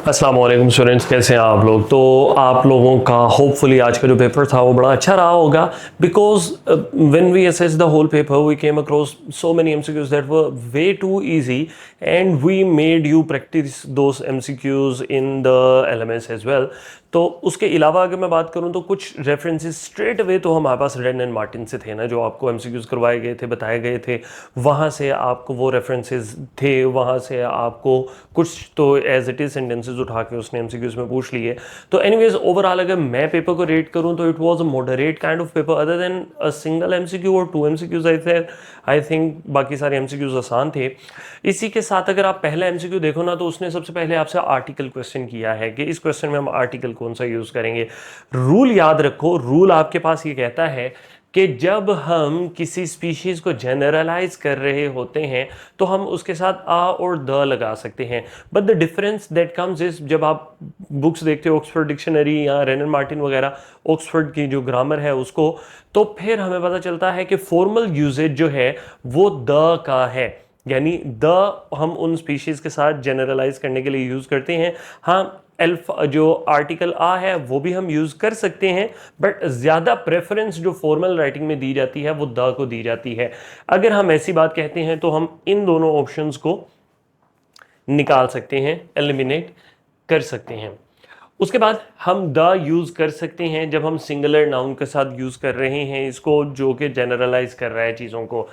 अस्सलाम वालेकुम स्टूडेंट्स, कैसे हैं आप लोग। तो आप लोगों का होपफुली आज का जो पेपर था वो बड़ा अच्छा रहा होगा, because when we assess the whole paper we came across so many MCQs that were way too easy and we made you practice those MCQs in the LMS as well. तो उसके अलावा अगर मैं बात करूं तो कुछ रेफरेंसेस स्ट्रेट अवे तो हमारे पास रेन एंड मार्टिन से थे ना, जो आपको एमसीक्यूज करवाए गए थे, बताए गए थे, वहाँ से आपको वो रेफरेंसेस थे, वहाँ से आपको कुछ तो एज इट इज़ सेंटेंसेस उठा के उसने एमसीक्यूज में पूछ लिए। तो एनीवेज ओवरऑल अगर मैं पेपर को रेट करूं तो it was a moderate kind of paper other than a single MCQ और टू एमसीक्यूज आई थिंक बाकी सारे एमसीक्यूज आसान थे। इसी के साथ अगर आप पहला एमसीक्यू देखो ना, तो उसने सबसे पहले आपसे आर्टिकल क्वेश्चन किया है कि इस क्वेश्चन में हम आर्टिकल कौन सा यूज करेंगे। रूल याद रखो, रूल आपके पास ये कहता है कि जब हम किसी स्पीशीज को जनरलाइज कर रहे होते हैं तो हम उसके साथ आ और द लगा सकते हैं। But the difference that comes is, जब आप बुक्स देखते हो ऑक्सफोर्ड डिक्शनरी या रेन एंड मार्टिन वगैरह, ऑक्सफोर्ड की जो ग्रामर है उसको, तो फिर हमें पता चलता है कि फॉर्मल यूजेज जो है वो द का है, यानी द हम उन स्पीशीज के साथ जनरलाइज करने के लिए यूज करते हैं। हाँ, अल्फा जो आर्टिकल आ है वो भी हम यूज कर सकते हैं, बट ज्यादा प्रेफरेंस जो फॉर्मल राइटिंग में दी जाती है वो द को दी जाती है। अगर हम ऐसी बात कहते हैं तो हम इन दोनों ऑप्शंस को निकाल सकते हैं, एलिमिनेट कर सकते हैं। उसके बाद हम द यूज कर सकते हैं जब हम सिंगुलर नाउन के साथ यूज कर रहे हैं इसको, जो कि जनरलाइज कर रहा है चीजों को।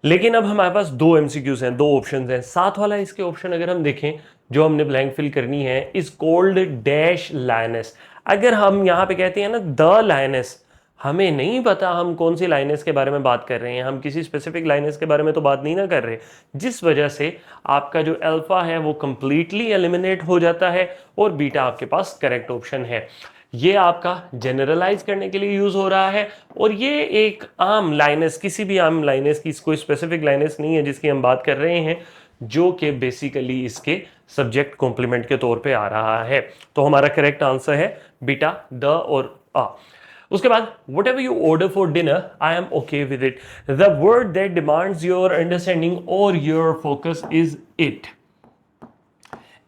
लेकिन अब हमारे पास दो एमसीक्यूज हैं, दो ऑप्शंस हैं। साथ वाला इसके ऑप्शन अगर हम देखें, जो हमने ब्लैंक फिल करनी है, इज कोल्ड डैश लायनेस। अगर हम यहाँ पे कहते हैं ना द लायनेस, हमें नहीं पता हम कौन सी लाइनेस के बारे में बात कर रहे हैं, हम किसी स्पेसिफिक लाइनेस के बारे में तो बात नहीं ना कर रहे, जिस वजह से आपका जो अल्फा है वो कंप्लीटली एलिमिनेट हो जाता है और बीटा आपके पास करेक्ट ऑप्शन है। ये आपका जनरलाइज करने के लिए यूज हो रहा है, और ये एक आम लाइनेस, किसी भी आम लाइनेस की कोई स्पेसिफिक लाइनेस नहीं है जिसकी हम बात कर रहे हैं, जो कि बेसिकली इसके सब्जेक्ट कॉम्प्लीमेंट के तौर पे आ रहा है। तो हमारा करेक्ट आंसर है बीटा, द और आ। उसके बाद whatever you order for dinner, I am okay with it. The word that demands your understanding or your focus is it.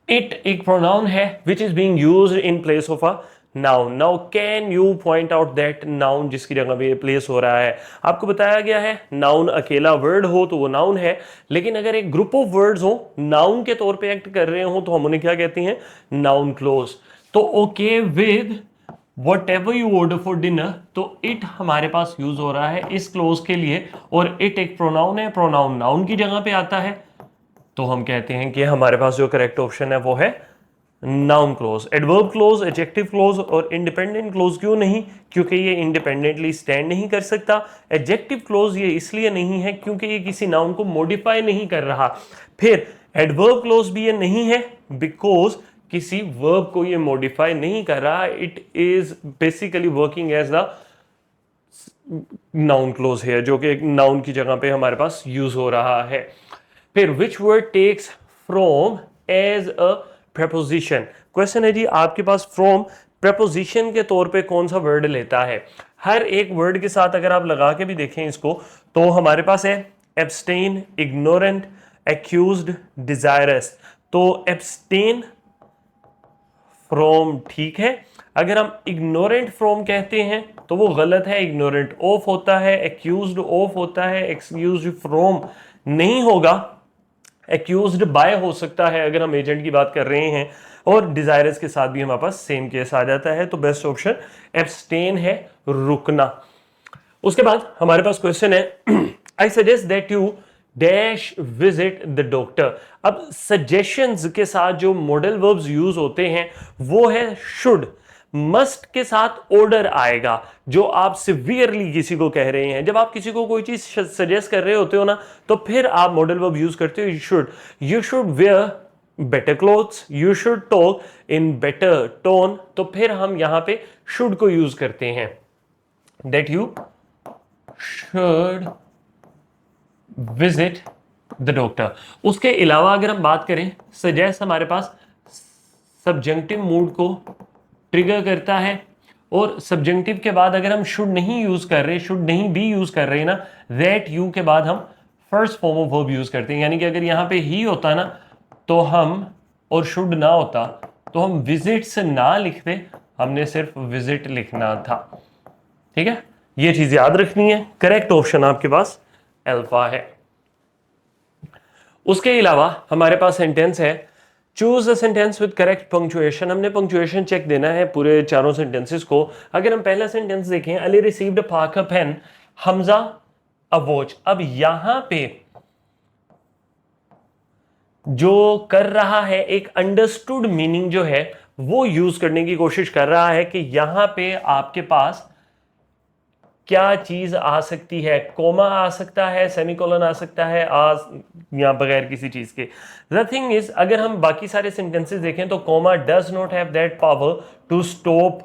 It एक pronoun है which is being used in place of a noun. Now can you point out that noun जिसकी जगह पे place हो रहा है। आपको बताया गया है noun अकेला word हो तो वो noun है, लेकिन अगर एक ग्रुप ऑफ वर्ड्स हो noun के तौर पे एक्ट कर रहे हो तो हम उन्हें क्या कहते हैं, noun clause। तो okay with whatever you order for dinner, तो it हमारे पास यूज हो रहा है इस क्लोज के लिए, और it एक प्रोनाउन है, प्रोनाउन नाउन की जगह पे आता है, तो हम कहते हैं कि हमारे पास जो करेक्ट ऑप्शन है वो है noun close. Adverb close, adjective close और इंडिपेंडेंट क्लोज क्यों नहीं, क्योंकि ये इंडिपेंडेंटली स्टैंड नहीं कर सकता। एडजेक्टिव क्लोज ये इसलिए नहीं है क्योंकि ये किसी नाउन को मॉडिफाई नहीं कर रहा। फिर एडवर्ब क्लोज भी ये नहीं है बिकॉज किसी वर्ब को ये मॉडिफाई नहीं कर रहा, it is basically working as the noun clause है, जो कि एक नाउन की जगह पे हमारे पास यूज हो रहा है। फिर which word takes from as a preposition. Question है जी, आपके पास फ्रॉम प्रेपोजिशन के तौर पे कौन सा वर्ड लेता है। हर एक वर्ड के साथ अगर आप लगा के भी देखें इसको, तो हमारे पास है एब्सटेन, इग्नोरेंट, एक्यूज्ड, डिजायरस। तो एब्सटेन फ्रॉम ठीक है। अगर हम इग्नोरेंट फ्रॉम कहते हैं तो वो गलत है, इग्नोरेंट ऑफ होता है, एक्यूज्ड ऑफ होता है, एक्सक्यूज्ड फ्रॉम नहीं होगा, एक्यूज्ड बाय हो सकता है अगर हम एजेंट की बात कर रहे हैं, और डिजायरस के साथ भी हमारे पास सेम केस आ जाता है। तो बेस्ट ऑप्शन एब्सटेन है, रुकना। उसके बाद हमारे पास क्वेश्चन है I suggest that you dash visit the doctor. अब सजेशंस के साथ जो मॉडल वर्ब्स यूज होते हैं वो है शुड, मस्ट के साथ ऑर्डर आएगा, जो आप सिवियरली किसी को कह रहे हैं। जब आप किसी को कोई चीज सजेस्ट कर रहे होते हो ना, तो फिर आप मॉडल वर्ब यूज करते हो you should wear better clothes, you should talk in better tone. तो फिर हम यहां पे शुड को यूज करते हैं, that you should visit the doctor. उसके अलावा अगर हम बात करें, सजेस्ट हमारे पास सब्जेक्टिव मूड को ट्रिगर करता है, और सब्जेक्टिव के बाद अगर हम शुड नहीं यूज कर रहे, शुड नहीं भी यूज कर रहे ना, दैट यू के बाद हम first form of verb use करते हैं। यानी कि अगर यहां पे ही होता ना तो हम, और शुड ना होता तो हम विजिट्स ना लिखते, हमने सिर्फ विजिट लिखना था। ठीक है, ये चीज याद रखनी है। करेक्ट ऑप्शन आपके पास अल्फा है। उसके अलावा हमारे पास सेंटेंस है choose a sentence with correct punctuation. हमने पंक्चुएशन चेक देना है पूरे चारों सेंटेंसेस को। अगर हम पहला सेंटेंस देखें, Ali received a Parker pen, Hamza a watch. अब यहां पे जो कर रहा है एक अंडरस्टूड मीनिंग जो है वो यूज करने की कोशिश कर रहा है कि यहां पे आपके पास क्या चीज आ सकती है। कोमा आ सकता है, सेमीकोलन आ सकता है, या बगैर किसी चीज के। द थिंग इज, अगर हम बाकी सारे सेंटेंसेस देखें तो comma does not have that power to stop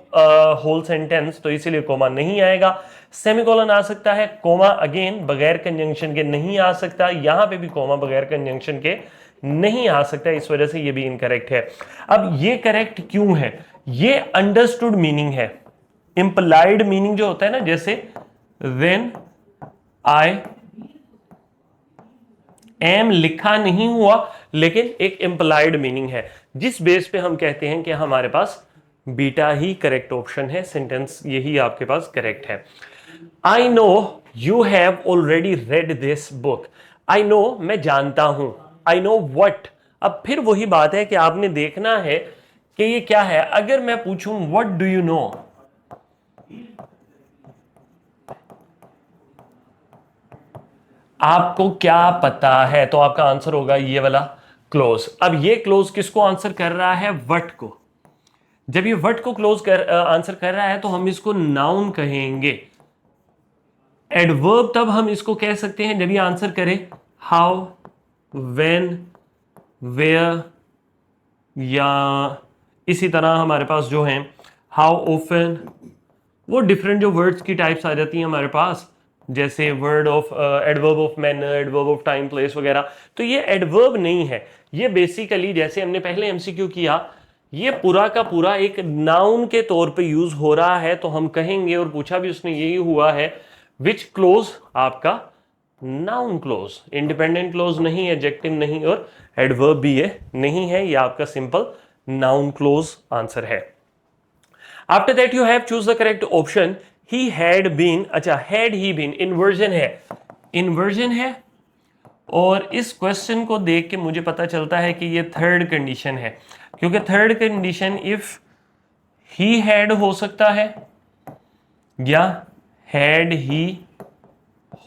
whole sentence, तो इसीलिए कोमा नहीं आएगा। सेमीकोलन आ सकता है, कोमा अगेन बगैर कंजंक्शन के नहीं आ सकता, यहां पे भी कोमा बगैर कंजंक्शन के नहीं आ सकता, इस वजह से ये भी इनकरेक्ट है। अब ये करेक्ट क्यों है? ये अंडरस्टूड मीनिंग है। इंप्लाइड मीनिंग जो होता है ना, जैसे व्हेन आई एम लिखा नहीं हुआ, लेकिन एक इंप्लाइड मीनिंग है, जिस बेस पे हम कहते हैं कि हमारे पास बीटा ही करेक्ट ऑप्शन है। सेंटेंस यही आपके पास करेक्ट है। I know you have already read this book. I know, मैं जानता हूं। आई नो व्हाट, अब फिर वही बात है कि आपने देखना है कि ये क्या है। अगर मैं पूछूं व्हाट डू यू नो, आपको क्या पता है, तो आपका आंसर होगा ये वाला क्लोज। अब ये क्लोज किसको आंसर कर रहा है? व्हाट को। जब ये व्हाट को क्लोज आंसर कर रहा है तो हम इसको नाउन कहेंगे। एडवर्ब तब हम इसको कह सकते हैं जब ये आंसर करे हाउ, व्हेन, वेयर, या इसी तरह हमारे पास जो है हाउ ऑफन, वो डिफरेंट जो वर्ड्स की टाइप्स आ जाती हैं हमारे पास, जैसे word of adverb of manner, adverb of time place वगैरह। तो ये एडवर्ब नहीं है, ये बेसिकली जैसे हमने पहले एमसीक्यू किया, ये पूरा का पूरा एक नाउन के तौर पे यूज हो रहा है। तो हम कहेंगे, और पूछा भी उसने यही हुआ है, विच क्लोज आपका नाउन क्लोज, इंडिपेंडेंट क्लोज नहीं, एडजेक्टिव नहीं, और एडवर्ब भी ये नहीं है, ये आपका सिंपल नाउन क्लोज आंसर है। After that you have choose the correct option. He had been, अच्छा हैड ही बीन इन्वर्जन है, इन्वर्जन है, और इस क्वेश्चन को देख के मुझे पता चलता है कि ये थर्ड कंडीशन है, क्योंकि third condition if he had हो सकता है या हैड ही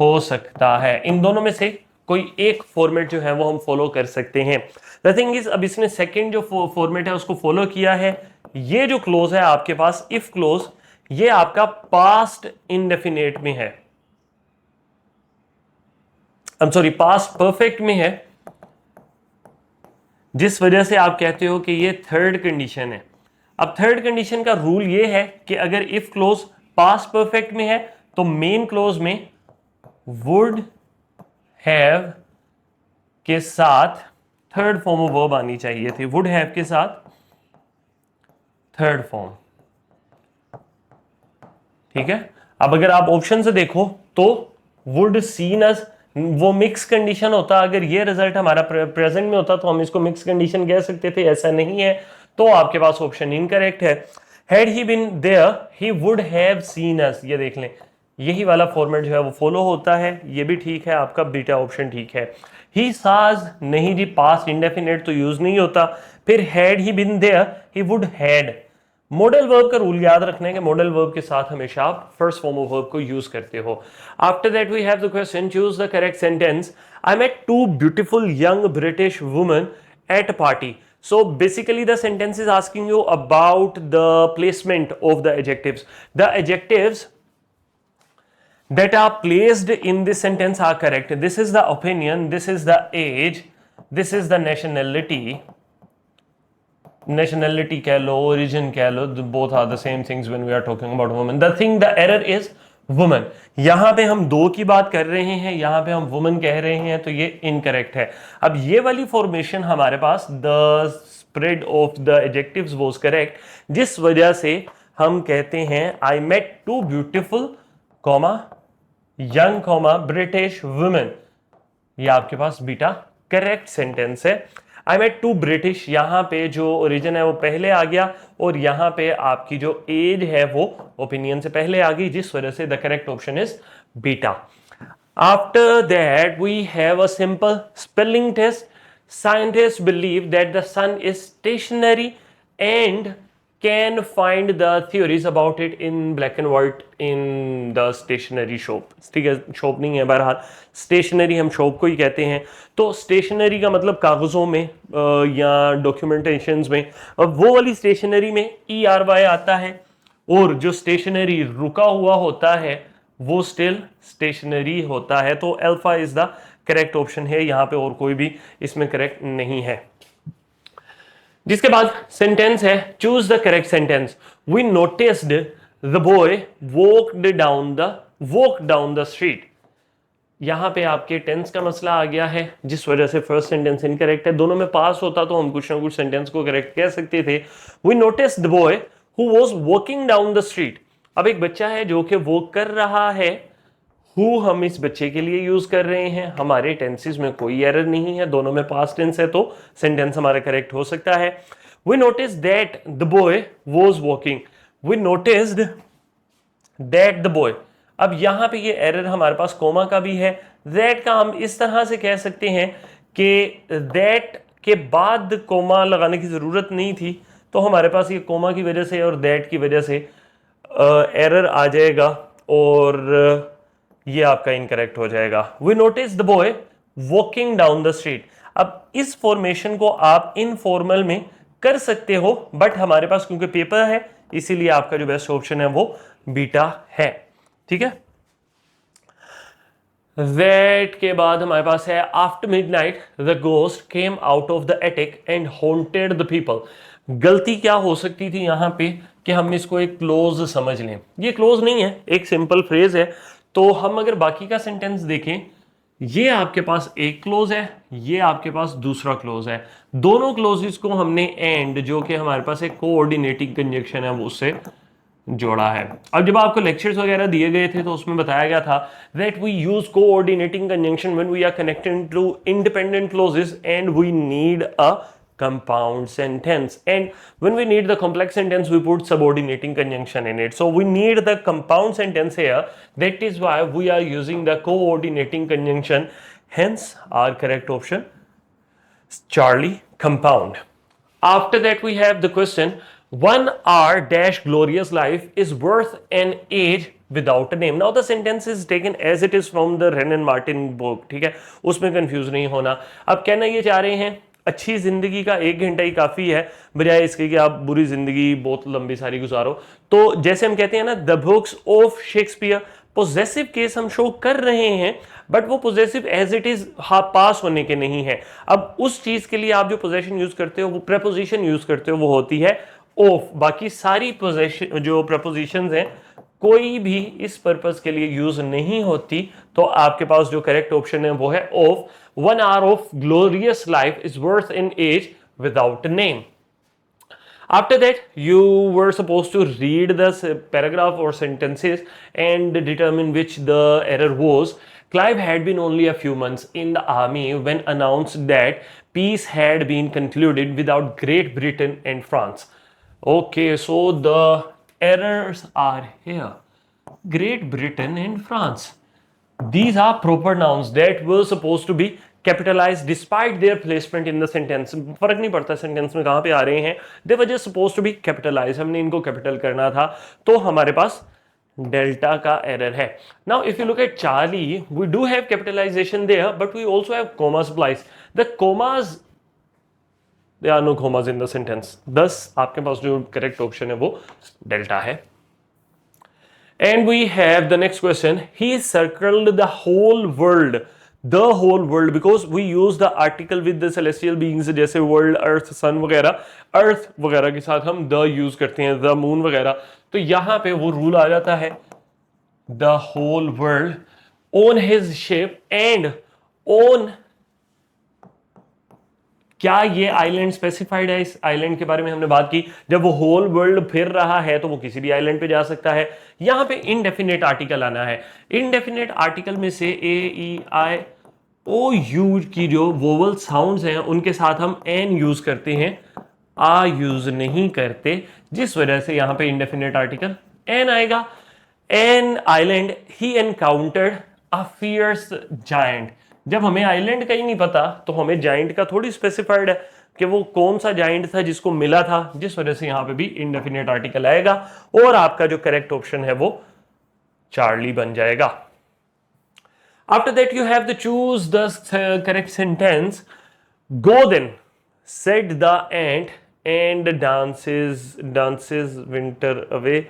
हो सकता है। इन दोनों में से कोई एक फॉर्मेट जो है वो हम फॉलो कर सकते हैं। द थिंग इज, अब इसने सेकंड जो फॉर्मेट है उसको फॉलो किया है। ये जो क्लोज है आपके पास इफ क्लोज, ये आपका पास्ट इंडेफिनेट में है, I am sorry past perfect में है, जिस वजह से आप कहते हो कि ये थर्ड कंडीशन है। अब थर्ड कंडीशन का रूल ये है कि अगर इफ क्लोज पास्ट परफेक्ट में है तो मेन क्लोज में वुड हैव के साथ थर्ड फॉर्म ऑफ वर्ब आनी चाहिए थी, वुड हैव के साथ थर्ड फॉर्म। ठीक है, अब अगर आप ऑप्शन से देखो तो वुड सीन अस, वो मिक्स कंडीशन होता। अगर ये रिजल्ट हमारा प्रेजेंट में होता तो हम इसको मिक्स कंडीशन कह सकते थे, ऐसा नहीं है, तो आपके पास ऑप्शन इनकरेक्ट है। Had he been there he would have seen us, ये देख लें, यही वाला फॉर्मेट जो है वो फॉलो होता है, ये भी ठीक है, आपका बीटा ऑप्शन ठीक है। ही साज नहीं जी, पास्ट इंडेफिनेट तो यूज नहीं होता। फिर had he been there he would had. Modal verb का रूल याद रखना है कि मॉडल वर्ब के साथ हमेशा आप फर्स्ट फॉर्म ऑफ वर्ब को यूज करते हो। After that we have the question, choose the correct sentence. I met two beautiful young British women at party. So basically the sentence is asking you about the placement of the adjectives. The adjectives that are placed in this sentence are correct. This is the opinion, this is the age, this is the nationality. Nationality कह लो, origin कह लो, both are the same things when we are talking about women. The error is woman. यहां पे हम दो की बात कर रहे हैं, यहां पे हम woman कह रहे हैं, तो ये इनकरेक्ट है। अब ये वाली फॉर्मेशन हमारे पास the spread of the adjectives was correct, जिस वजह से हम कहते हैं I met two beautiful, young, British women। ये आपके पास बीटा करेक्ट सेंटेंस है। आई मेट टू ब्रिटिश, यहाँ पे जो ओरिजिन है वो पहले आ गया और यहाँ पे आपकी जो एज है वो ओपिनियन से पहले आ गई, जिस वजह से the correct option is beta. After that we have a simple spelling test. Scientists believe that the sun is stationary and can find the theories about it in black and white in the stationary shop। ठीक है, shop नहीं है, बहरहाल stationery हम shop को ही कहते हैं। तो स्टेशनरी का मतलब कागजों में या डॉक्यूमेंटेशंस में, अब वो वाली स्टेशनरी में ERY आता है, और जो स्टेशनरी रुका हुआ होता है वो स्टिल स्टेशनरी होता है। तो alpha is the correct option है यहाँ पे, और कोई भी इसमें करेक्ट नहीं है। जिसके बाद सेंटेंस है, choose the correct sentence. We noticed the boy walked down the street. यहां पे आपके टेंस का मसला आ गया है, जिस वजह से फर्स्ट सेंटेंस इनकरेक्ट है। दोनों में पास होता तो हम कुछ ना कुछ सेंटेंस को करेक्ट कह सकते थे। We noticed the boy who was walking down the street. अब एक बच्चा है जो कि वॉक कर रहा है, हु हम इस बच्चे के लिए यूज कर रहे हैं। हमारे टेंसेस में कोई एरर नहीं है, दोनों में पास्ट टेंस है, तो सेंटेंस हमारा करेक्ट हो सकता है। We notice that the boy was walking. We noticed that the boy. अब यहां पे ये एरर हमारे पास कोमा का भी है। दैट का हम इस तरह से कह सकते हैं कि दैट के बाद कोमा लगाने की जरूरत नहीं थी, तो हमारे पास ये कोमा की वजह से और दैट की वजह से एरर आ जाएगा और ये आपका इनकरेक्ट हो जाएगा। We notice the boy walking down the street. अब इस फॉर्मेशन को आप इनफॉर्मल में कर सकते हो, बट हमारे पास क्योंकि पेपर है इसीलिए आपका जो बेस्ट ऑप्शन है वो बीटा है। ठीक है, दैट के बाद हमारे पास है, after midnight the ghost came out of the attic and haunted the people. गलती क्या हो सकती थी यहां पे कि हम इसको एक क्लोज समझ लें। ये क्लोज नहीं है, एक सिंपल फ्रेज है। तो हम अगर बाकी का सेंटेंस देखें, ये आपके पास एक क्लोज है, ये आपके पास दूसरा क्लोज है। दोनों क्लोजेस को हमने एंड, जो कि हमारे पास एक कोऑर्डिनेटिंग कंजंक्शन है, वो उससे जोड़ा है। अब जब आपको लेक्चर्स वगैरह दिए गए थे तो उसमें बताया गया था that we use coordinating conjunction when we are connecting to independent clauses and we need a compound sentence, and when we need the complex sentence we put subordinating conjunction in it. So we need the compound sentence here, that is why we are using the coordinating conjunction, hence our correct option Charlie, compound. After that we have the question, 1 hour dash glorious life is worth an age without a name. Now the sentence is taken as it is from the Wren and Martin book। ठीक है, उसमें confuse नहीं होना। अब कहना ये चाह रहे हैं, अच्छी जिंदगी का 1 घंटा ही काफी है, बजाय इसके कि आप बुरी जिंदगी बहुत लंबी सारी गुजारो। तो जैसे हम कहते हैं ना, the books of Shakespeare, possessive case हम शो कर रहे हैं, बट वो possessive as it is pass होने के नहीं है। अब उस चीज के लिए आप जो पोजेशन यूज करते हो, वो प्रेपोजिशन यूज करते हो, वो होती है ऑफ। बाकी सारी पोजेशन जो प्रपोजिशंस हैं, कोई भी इस पर्पस के लिए यूज नहीं होती। तो आपके पास जो करेक्ट ऑप्शन है वो है of. 1 hour of glorious life is worth an age without a name. After that, you were supposed to read the paragraph or sentences and determine which the error was. Clive had been only a few months in the army when announced that peace had been concluded without Great Britain and France. Okay, so the errors are here. Great Britain and France. These are proper nouns that were supposed to be capitalized despite their placement in the sentence. फर्क नहीं पड़ता sentence में कहां पे आ रहे हैं, they were just supposed to be capitalized. हमने इनको कैपिटल करना था, तो हमारे पास डेल्टा का एरर है। Now if you look at Charlie, we do have capitalization there, but we also have comma splice. The commas, there are no commas in the sentence. thus आपके पास जो करेक्ट ऑप्शन है वो delta है। And we have the next question. He circled the whole world. The whole world, because we use the article with the celestial beings, जैसे world, earth, sun वगैरह, earth वगैरह के साथ हम the use करते हैं, the moon वगैरह। तो यहां पे वो रूल आ जाता है, the whole world on his ship and on, क्या ये आइलैंड स्पेसिफाइड है? इस आइलैंड के बारे में हमने बात की। जब वो होल वर्ल्ड फिर रहा है तो वो किसी भी आइलैंड पे जा सकता है। यहां पे इनडेफिनेट आर्टिकल आना है। इनडेफिनेट आर्टिकल में से ए ई आई ओ यू की जो वोवल साउंड्स हैं उनके साथ हम एन यूज करते हैं, आ यूज नहीं करते, जिस वजह से यहां पे इंडेफिनिट आर्टिकल एन आएगा। An island he encountered a fierce giant. जब हमें आइलैंड का ही नहीं पता तो हमें जायंट का थोड़ी स्पेसिफाइड है कि वो कौन सा जायंट था जिसको मिला था, जिस वजह से यहां पे भी इंडेफिनिट आर्टिकल आएगा और आपका जो करेक्ट ऑप्शन है वो चार्ली बन जाएगा। After that, you have to choose the correct sentence. Go then, said the ant, and dances winter away.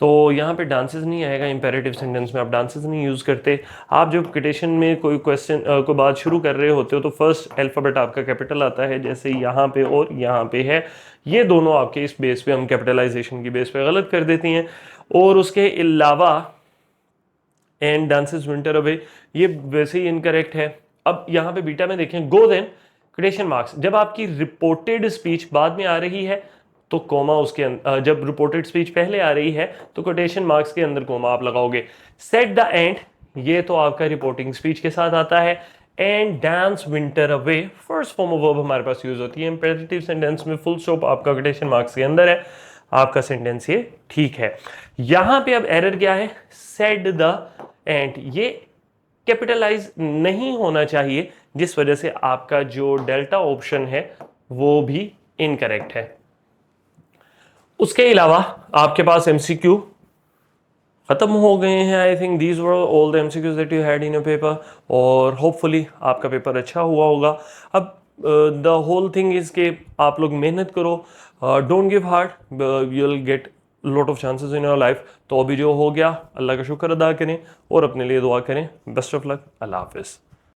तो यहाँ पे डांसेस नहीं आएगा, इंपेरेटिव सेंटेंस में आप डांसेस नहीं यूज करते। आप जब क्वेटेशन में कोई क्वेश्चन को बात शुरू कर रहे होते हो तो फर्स्ट अल्फाबेट आपका कैपिटल आता है, जैसे यहाँ पे और यहाँ पे है। ये दोनों आपके इस बेस पे हम कैपिटलाइजेशन की बेस पे गलत कर देती हैं। और उसके अलावा एंड डांसेस विंटर अवे, ये वैसे ही इनकरेक्ट है। अब यहाँ पे बीटा में देखें, गो देन क्वेटेशन मार्क्स, जब आपकी रिपोर्टेड स्पीच बाद में आ रही है तो कोमा उसके जब रिपोर्टेड स्पीच पहले आ रही है तो कोटेशन मार्क्स के अंदर कोमा आप लगाओगे। सेट द एंड, ये तो आपका रिपोर्टिंग स्पीच के साथ आता है। And dance winter away first form of verb हमारे पास यूज होती है। इंपेरेटिव सेंटेंस में फुल स्टॉप आपका कोटेशन मार्क्स के अंदर है, आपका सेंटेंस ये ठीक है। यहां पे अब एरर क्या है, सेड द एंड, ये कैपिटलाइज नहीं होना चाहिए, जिस वजह से आपका जो डेल्टा ऑप्शन है वो भी इनकरेक्ट है। उसके अलावा आपके पास एमसीक्यू खत्म हो गए हैं। I think these were all the MCQs that you had in your paper, और होपफुली आपका पेपर अच्छा हुआ होगा। अब द होल थिंग इज के आप लोग मेहनत करो, don't give heart, you will get lot of chances in your life. तो अभी जो हो गया अल्लाह का शुक्र अदा करें और अपने लिए दुआ करें। बेस्ट ऑफ लक, अल्लाह हाफिज़।